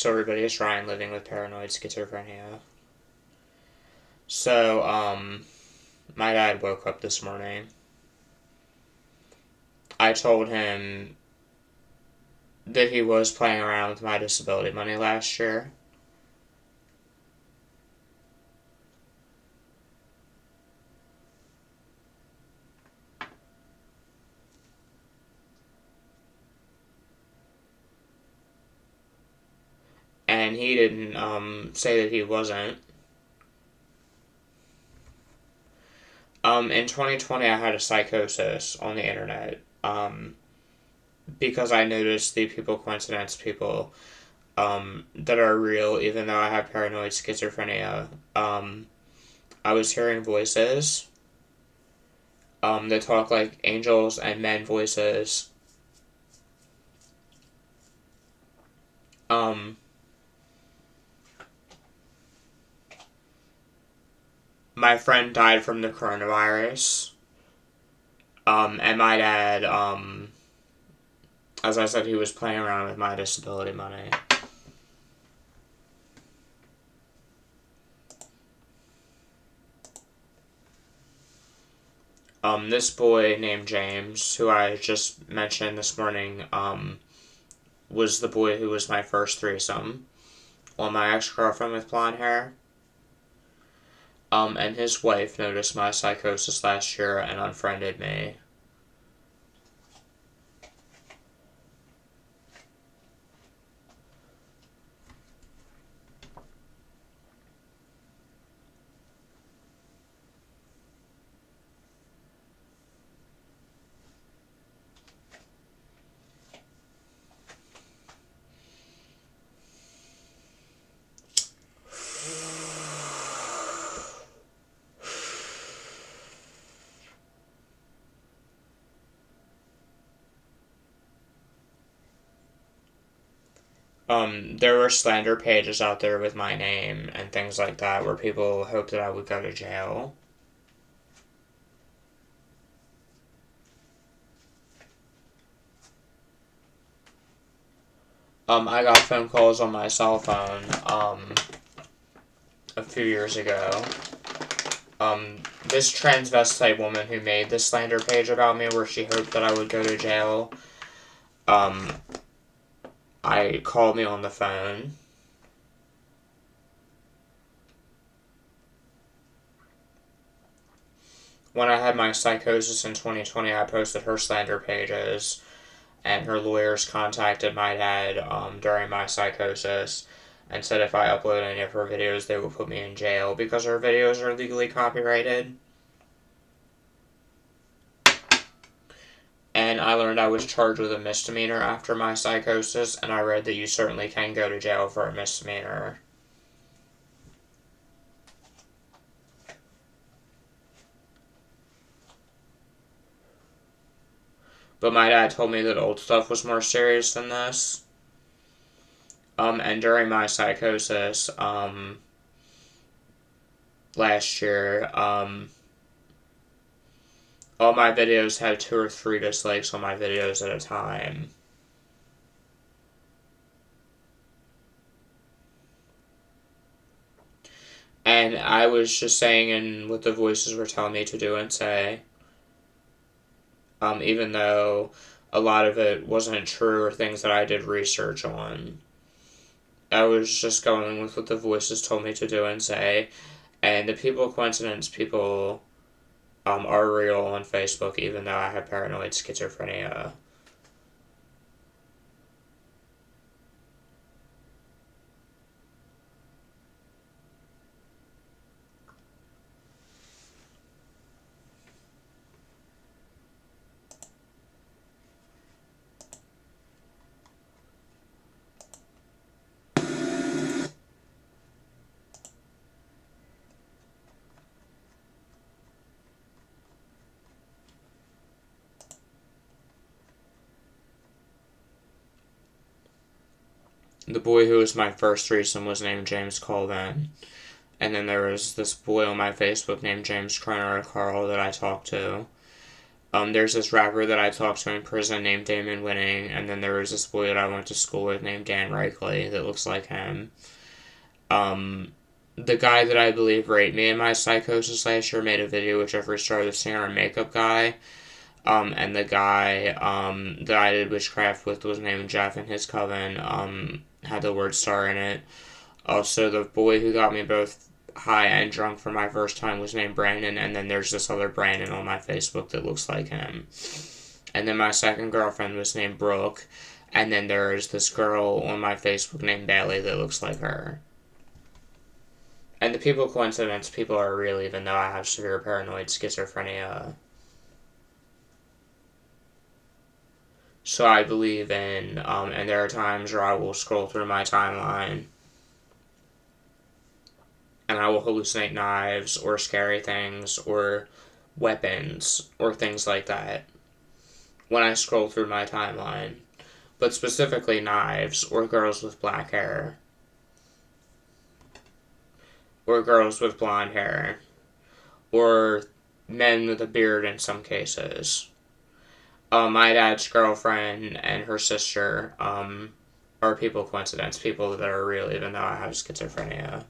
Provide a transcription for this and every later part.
So everybody is trying living with paranoid schizophrenia. So, my dad woke up this morning. I told him that he was playing around with my disability money last year. And he didn't say that he wasn't. In 2020, I had a psychosis on the internet because I noticed the people coincidence people that are real, even though I have paranoid schizophrenia. I was hearing voices that talk like angels and men voices. Um, my friend died from the coronavirus. And my dad, as I said, he was playing around with my disability money. This boy named James, who I just mentioned this morning, was the boy who was my first threesome on my ex-girlfriend with blonde hair. And his wife noticed my psychosis last year and unfriended me. There were slander pages out there with my name and things like that where people hoped that I would go to jail. I got phone calls on my cell phone, a few years ago. This transvestite woman who made this slander page about me where she hoped that I would go to jail, I called me on the phone. When I had my psychosis in 2020, I posted her slander pages, and her lawyers contacted my dad during my psychosis and said if I upload any of her videos, they will put me in jail because her videos are legally copyrighted. And I learned I was charged with a misdemeanor after my psychosis, and I read that you certainly can go to jail for a misdemeanor. But my dad told me that old stuff was more serious than this. And during my psychosis, last year, all my videos had 2 or 3 dislikes on my videos at a time. And I was just saying in what the voices were telling me to do and say, even though a lot of it wasn't true or things that I did research on. I was just going with what the voices told me to do and say, and the people coincidence people are real on Facebook, even though I have paranoid schizophrenia. The boy who was my first threesome was named James Colvin. And then there was this boy on my Facebook named James Kroner Carl that I talked to. There's this rapper that I talked to in prison named Damon Winning, and then there was this boy that I went to school with named Dan Reichley that looks like him. The guy that I believe raped me in my psychosis last year made a video with Jeffree Star, the singer and makeup guy. And the guy that I did witchcraft with was named Jeff, and his coven had the word star in it. Also, the boy who got me both high and drunk for my first time was named Brandon, and then there's this other Brandon on my Facebook that looks like him. And then my second girlfriend was named Brooke, and then there's this girl on my Facebook named Bailey that looks like her. And the people coincidence people are real, even though I have severe paranoid schizophrenia. So I believe in, and there are times where I will scroll through my timeline and I will hallucinate knives or scary things or weapons or things like that when I scroll through my timeline. But specifically knives or girls with black hair or girls with blonde hair or men with a beard in some cases. My dad's girlfriend and her sister are people coincidence, people that are real even though I have schizophrenia.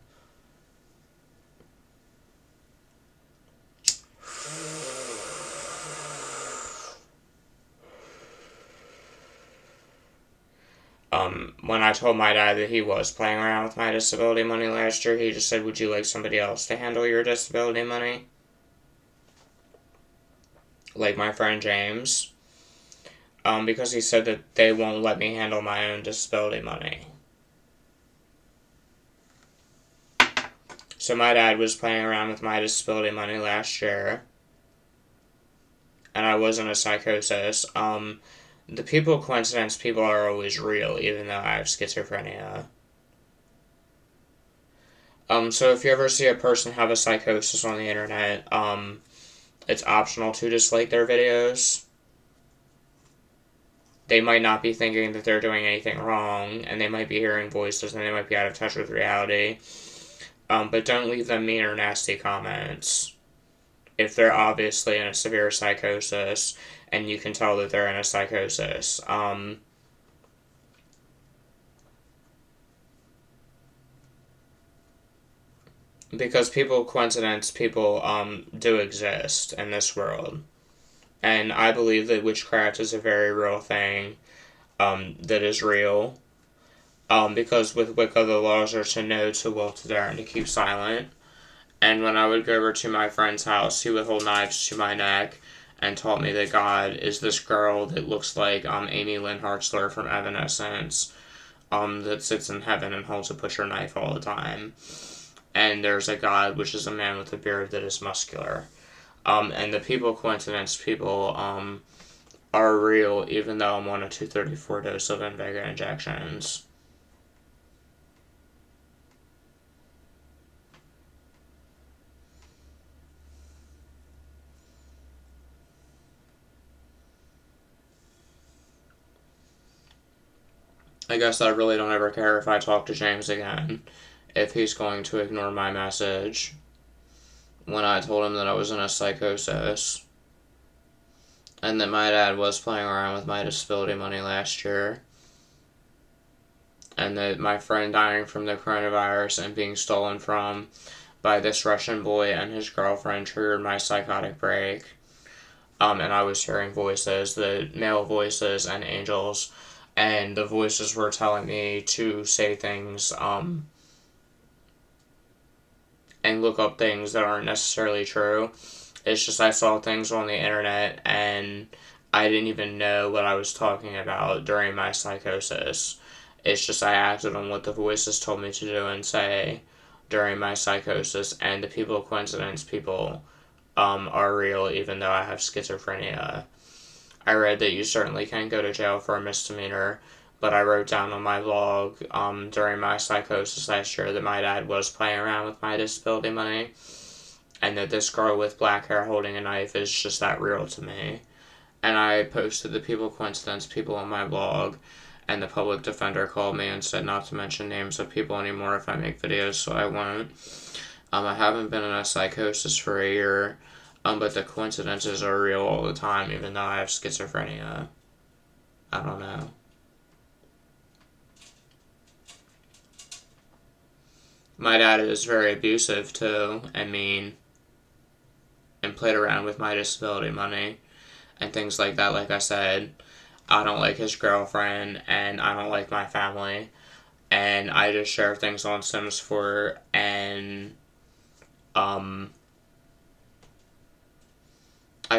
When I told my dad that he was playing around with my disability money last year, he just said, "Would you like somebody else to handle your disability money?" Like my friend James. Because he said that they won't let me handle my own disability money. So my dad was playing around with my disability money last year, and I was in a psychosis. The people coincidence people are always real, even though I have schizophrenia. So if you ever see a person have a psychosis on the internet, it's optional to dislike their videos. They might not be thinking that they're doing anything wrong, and they might be hearing voices, and they might be out of touch with reality. But don't leave them mean or nasty comments if they're obviously in a severe psychosis, and you can tell that they're in a psychosis. Because people coincidence, people do exist in this world. And I believe that witchcraft is a very real thing that is real. Because with Wicca, the laws are to know, to will, to dare, and to keep silent. And when I would go over to my friend's house, he would hold knives to my neck and taught me that God is this girl that looks like Amy Lynn Hartzler from Evanescence, that sits in heaven and holds a butcher knife all the time. And there's a God, which is a man with a beard that is muscular. And the people coincidence people are real, even though I'm on a 234 dose of Invega injections. I guess I really don't ever care if I talk to James again, if he's going to ignore my message when I told him that I was in a psychosis and that my dad was playing around with my disability money last year, and that my friend dying from the coronavirus and being stolen from by this Russian boy and his girlfriend triggered my psychotic break. And I was hearing voices, the male voices and angels, and the voices were telling me to say things and look up things that aren't necessarily true. It's just I saw things on the internet and I didn't even know what I was talking about during my psychosis. It's just I acted on what the voices told me to do and say during my psychosis, and the people coincidence people are real, even though I have schizophrenia. I read that you certainly can go to jail for a misdemeanor, but I wrote down on my blog during my psychosis last year that my dad was playing around with my disability money, and that this girl with black hair holding a knife is just that real to me. And I posted the people coincidence people on my blog, and the public defender called me and said not to mention names of people anymore if I make videos, so I won't. I haven't been in a psychosis for a year. But the coincidences are real all the time, even though I have schizophrenia. I don't know. My dad is very abusive, too, and mean, and played around with my disability money and things like that. Like I said, I don't like his girlfriend, and I don't like my family, and I just share things on Sims 4, and, I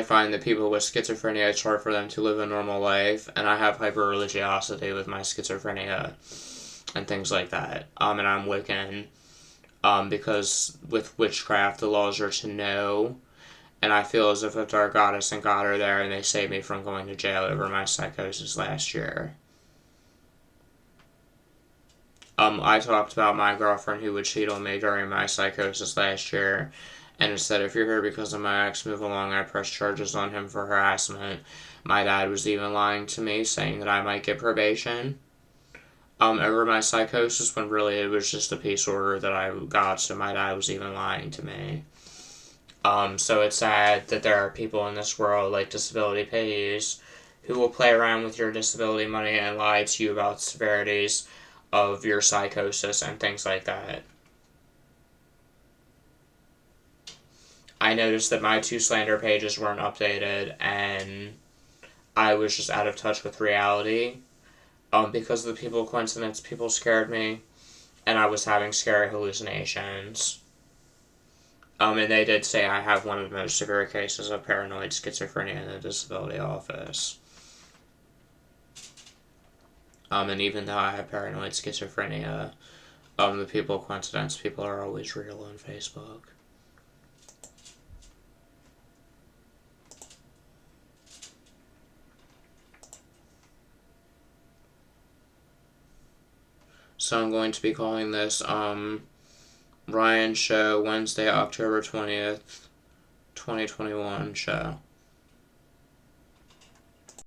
find that people with schizophrenia, it's hard for them to live a normal life, and I have hyper-religiosity with my schizophrenia and things like that. And I'm Wiccan, because with witchcraft, the laws are to know, and I feel as if a dark goddess and God are there, and they saved me from going to jail over my psychosis last year. I talked about my girlfriend who would cheat on me during my psychosis last year, and instead, if you're here because of my ex, move along, I pressed charges on him for harassment. My dad was even lying to me, saying that I might get probation, over my psychosis, when really it was just a peace order that I got, so my dad was even lying to me. So it's sad that there are people in this world, like disability payees, who will play around with your disability money and lie to you about severities of your psychosis and things like that. I noticed that my 2 slander pages weren't updated, and I was just out of touch with reality. Because of the people coincidence, people scared me, and I was having scary hallucinations. And they did say I have one of the most severe cases of paranoid schizophrenia in the disability office. And even though I have paranoid schizophrenia, the people coincidence, people are always real on Facebook. So I'm going to be calling this Ryan Show Wednesday, October 20th, 2021 show.